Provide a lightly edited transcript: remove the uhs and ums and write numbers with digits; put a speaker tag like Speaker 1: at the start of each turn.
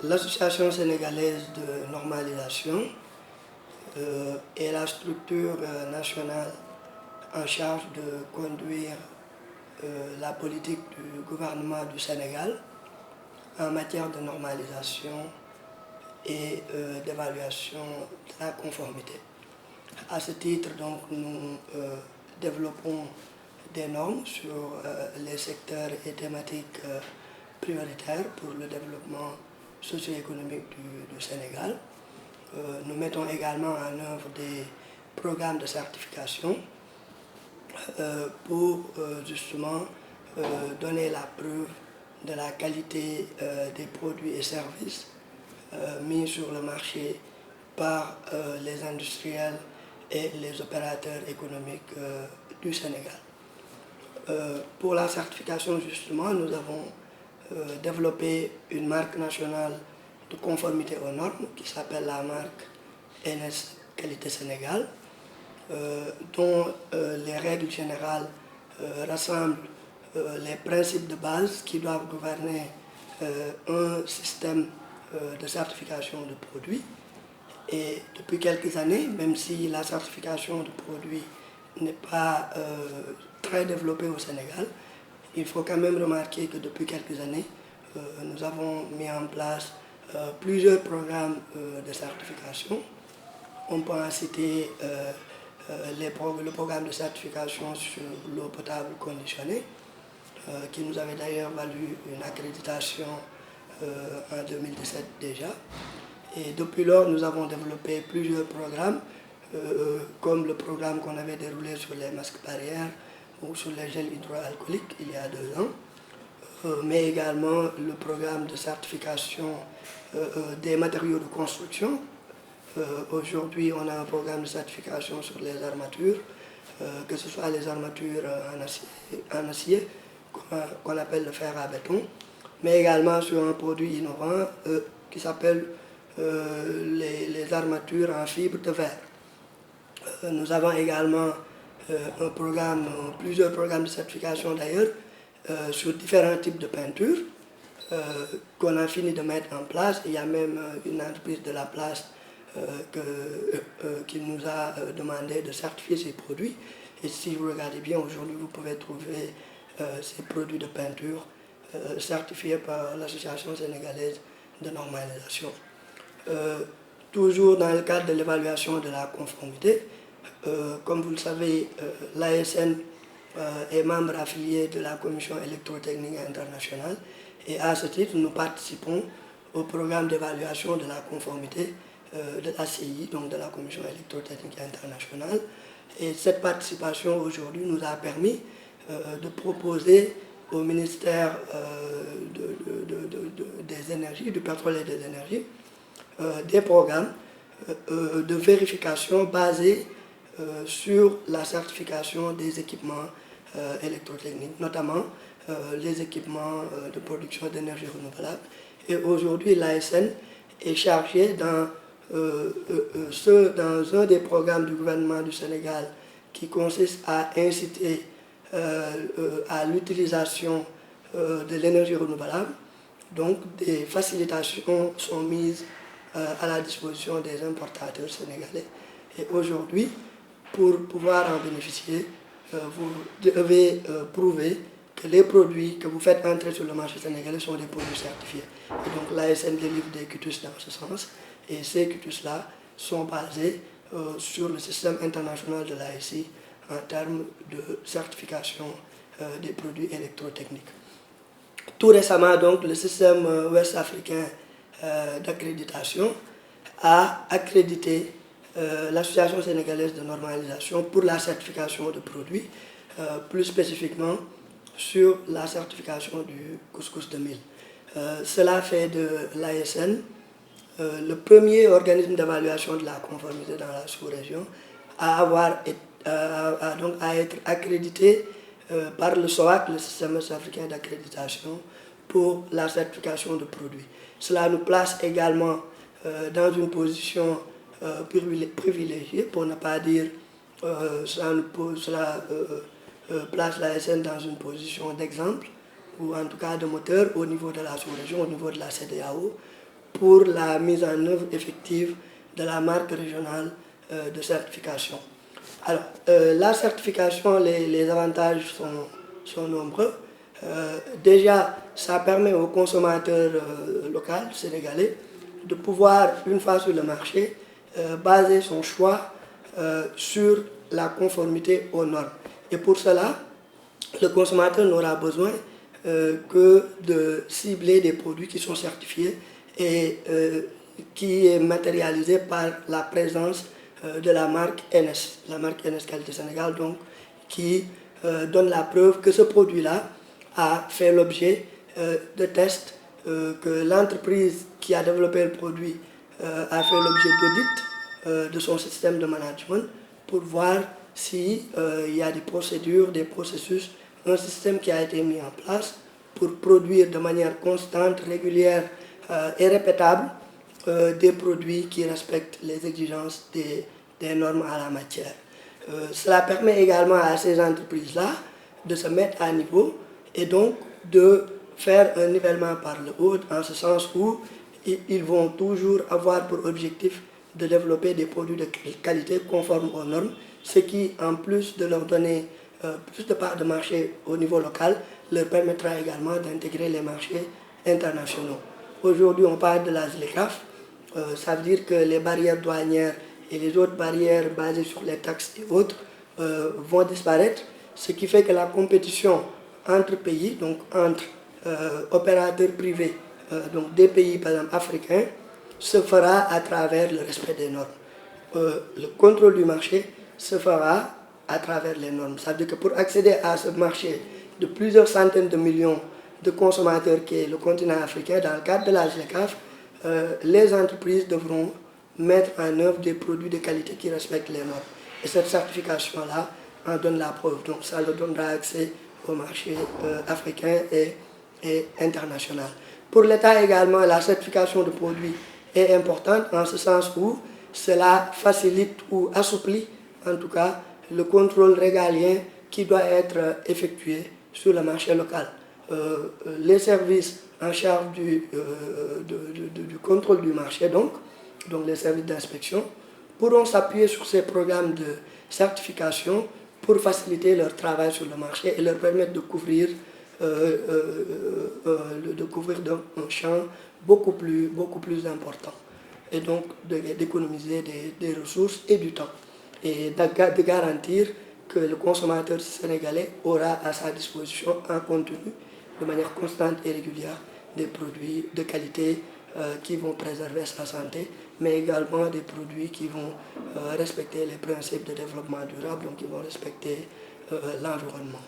Speaker 1: L'Association sénégalaise de normalisation est la structure nationale en charge de conduire la politique du gouvernement du Sénégal en matière de normalisation et d'évaluation de la conformité. À ce titre, donc, nous développons des normes sur les secteurs et thématiques prioritaires pour le développement socio-économique du Sénégal. Nous mettons également en œuvre des programmes de certification pour justement donner la preuve de la qualité des produits et services mis sur le marché par les industriels et les opérateurs économiques du Sénégal. Pour la certification, justement, nous avons développé une marque nationale de conformité aux normes qui s'appelle la marque NS Qualité Sénégal, dont les règles générales rassemblent les principes de base qui doivent gouverner un système de certification de produits. Et depuis quelques années, même si la certification de produits n'est pas très développée au Sénégal, il faut quand même remarquer que depuis quelques années, nous avons mis en place plusieurs programmes de certification. On peut en citer le programme de certification sur l'eau potable conditionnée, qui nous avait d'ailleurs valu une accréditation en 2017 déjà. Et depuis lors, nous avons développé plusieurs programmes, comme le programme qu'on avait déroulé sur les masques barrières ou sur les gels hydroalcooliques il y a 2 ans, mais également le programme de certification des matériaux de construction. Aujourd'hui, on a un programme de certification sur les armatures, que ce soit les armatures en acier qu'on appelle le fer à béton, mais également sur un produit innovant qui s'appelle les armatures en fibre de verre. Nous avons également plusieurs programmes de certification d'ailleurs sur différents types de peintures qu'on a fini de mettre en place. Il y a même une entreprise de la place qui nous a demandé de certifier ces produits. Et si vous regardez bien, aujourd'hui, vous pouvez trouver ces produits de peinture certifiés par l'Association sénégalaise de normalisation. Toujours dans le cadre de l'évaluation de la conformité, comme vous le savez, l'ASN est membre affilié de la Commission électrotechnique internationale et à ce titre, nous participons au programme d'évaluation de la conformité de la CI, donc de la Commission électrotechnique internationale. Et cette participation aujourd'hui nous a permis de proposer au ministère des énergies, du pétrole et des énergies, des programmes de vérification basés sur la certification des équipements électrotechniques, notamment les équipements de production d'énergie renouvelable. Et aujourd'hui, l'ASN est chargée dans un des programmes du gouvernement du Sénégal qui consiste à inciter à l'utilisation de l'énergie renouvelable. Donc, des facilitations sont mises à la disposition des importateurs sénégalais. Et aujourd'hui, pour pouvoir en bénéficier, vous devez prouver que les produits que vous faites entrer sur le marché sénégalais sont des produits certifiés. Et donc l'ASN délivre des quitus dans ce sens. Et ces quitus-là sont basés sur le système international de l'ASI en termes de certification des produits électrotechniques. Tout récemment, donc, le système ouest-africain d'accréditation a accrédité l'Association sénégalaise de normalisation pour la certification de produits, plus spécifiquement sur la certification du couscous de mil. Cela fait de l'ASN le premier organisme d'évaluation de la conformité dans la sous-région à être accrédité par le SOAC, le système ouest-africain d'accréditation, pour la certification de produits. Cela nous place également dans une position privilégiée, pour ne pas dire cela place l'ASN dans une position d'exemple ou en tout cas de moteurs au niveau de la sous-région, au niveau de la CEDEAO, pour la mise en œuvre effective de la marque régionale de certification. Alors, la certification, les avantages sont nombreux. Déjà, ça permet aux consommateurs locaux, sénégalais, de pouvoir, une fois sur le marché, baser son choix sur la conformité aux normes. Et pour cela, le consommateur n'aura besoin que de cibler des produits qui sont certifiés et qui est matérialisé par la présence de la marque NS, la marque NS Qualité Sénégal, donc, qui donne la preuve que ce produit-là a fait l'objet de tests, que l'entreprise qui a développé le produit a fait l'objet d'audit de son système de management pour voir s'il y a des procédures, des processus, un système qui a été mis en place pour produire de manière constante, régulière et répétable des produits qui respectent les exigences des normes à la matière. Cela permet également à ces entreprises-là de se mettre à niveau et donc de faire un nivellement par le haut, en ce sens où ils vont toujours avoir pour objectif de développer des produits de qualité conformes aux normes, ce qui, en plus de leur donner plus de parts de marché au niveau local, leur permettra également d'intégrer les marchés internationaux. Aujourd'hui, on parle de la ZLECAf, ça veut dire que les barrières douanières et les autres barrières basées sur les taxes et autres vont disparaître, ce qui fait que la compétition entre pays, donc entre opérateurs privés, donc des pays par exemple africains, se fera à travers le respect des normes. Le contrôle du marché se fera à travers les normes. Ça veut dire que pour accéder à ce marché de plusieurs centaines de millions de consommateurs qui est le continent africain, dans le cadre de la ZLECAf, les entreprises devront mettre en œuvre des produits de qualité qui respectent les normes. Et cette certification-là en donne la preuve. Donc ça leur donnera accès au marché africain et international. Pour l'État également, la certification de produits est importante en ce sens où cela facilite ou assouplit en tout cas le contrôle régalien qui doit être effectué sur le marché local. Les services en charge du contrôle du marché, donc les services d'inspection, pourront s'appuyer sur ces programmes de certification pour faciliter leur travail sur le marché et leur permettre de couvrir un champ beaucoup plus important et donc d'économiser des ressources et du temps et de garantir que le consommateur sénégalais aura à sa disposition un contenu de manière constante et régulière des produits de qualité qui vont préserver sa santé, mais également des produits qui vont respecter les principes de développement durable, donc qui vont respecter l'environnement.